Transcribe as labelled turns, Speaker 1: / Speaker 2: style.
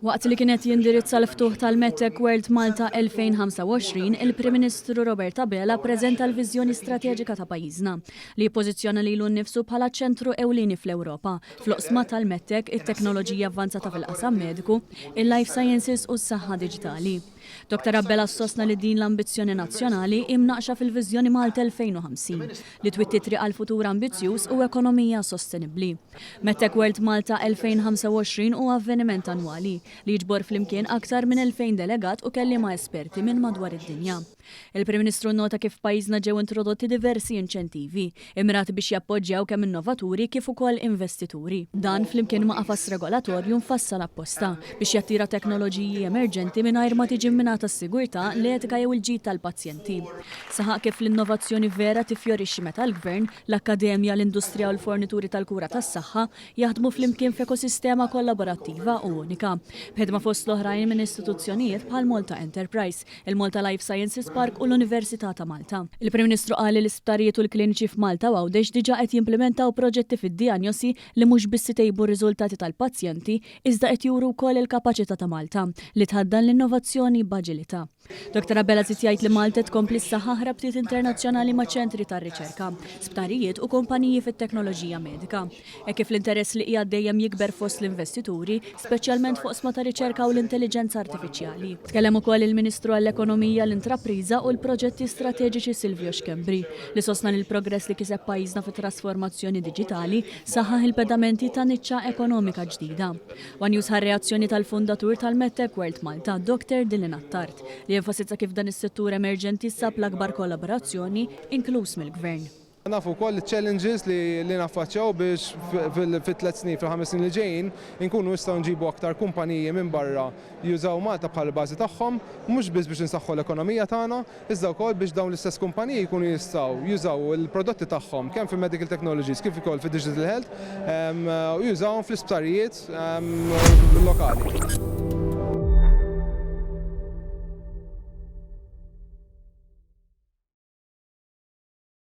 Speaker 1: Waqt li kienet jindirizza l-ftuħ tal-MedTech World Malta 2025, il-Prim Ministru Robert Abela preżenta l-viżjoni strateġika ta' pajjiżna li jippożizzjona lilu nnifsu bħala ċentru ewlieni fl-Ewropa fl-oqsma tal-MedTech, it-teknoloġija avvanzata fil-qasam mediku, il-life sciences u s-saħħa diġitali. Dr. Abela sostna li din l-ambizzjoni nazzjonali imnaqxa fil-Viżjoni Malta 2050 li twittitri għal futur ambizzjuż u ekonomija sostenibbli. MedTech World Malta 2025 huwa avveniment annwali li jiġbor flimkien aktar minn 2000 delegat u kelliema esperti minn madwar id-dinja. Il-Prim Ministru nota kif pajjiżna ġew introdotti diversi inċentivi immirati biex jappoġġjaw kemm innovaturi kif ukoll investituri. Dan flimkien ma' qafas regolatorju mfassal apposta biex jattira teknoloġiji emerġenti mingħajr ma tiġi minata s-sigurtà, l-etika jew il-ġid tal-pazjenti. Saħaq kif l-innovazzjoni vera tifjorixxi meta l-Gvern, l-Akkademja, l-Industrija u l-fornituri tal-kura tas-saħħa jaħdmu flimkien f'ekosistema kollaborattiva u unika. B'ħedma fost l-oħrajn minn istituzzjonijiet bħal Malta Enterprise, il-Malta Life Sciences Park u l-Università ta' Malta. Il-Prim Ministru qal li l-isptarijiet u l-kliniċi f'Malta għawdex diġà qed jimplementaw proġetti fid-dijanjosi li mhux biss itejbu r-riżultati tal-pazjenti, iżda qed juru wkoll il-kapaċità ta' Malta li tħaddan l-innovazzjoni b'aġilità. Dr. Abela żied jgħid li Malta tkompli ssaħħaħ rabtiet internazzjonali ma' ċentri tar-riċerka, sptarijiet u kumpaniji fit-teknoloġija medika. Hekk kif l-interess li qiegħed dejjem jikber fost l-investituri, speċjalment fuq sma ta' riċerka u l-intelligenza artifiċjali. Tkellem ukoll il-Ministru għall-Ekonomija, l-Intrapriża u l-Proġetti Strateġiċi Silvio Xkembri li sostna li l-progress li kiseb pajjiżna fit-trasformazzjoni diġitali saħħaħ il-pedamenti ta' niċċa ekonomika ġdida. One News ħar-reazzjoni tal-fundatur tal-MedTech World Malta, Dr. Dylan Attard, li jenfasizza kif dan is-settur emerġenti sab l-akbar kollaborazzjoni inkluż mill-Gvern.
Speaker 2: Nafu wkoll challenges li naffaċċjaw biex fit-3 snin, fil-5 snin li ġejjin, inkunu nistgħu nġibu aktar kumpaniji minn barra jużaw Malta bħal bażi tagħhom, mhux biss biex insaħħu l-ekonomija tagħna, iżda wkoll biex dawn l-istess kumpaniji jkunu jistgħu jużaw il-prodotti tagħhom kemm fil-medical technologies kif ukoll fid-digital health u jużawhom fl-isptarijiet lokali.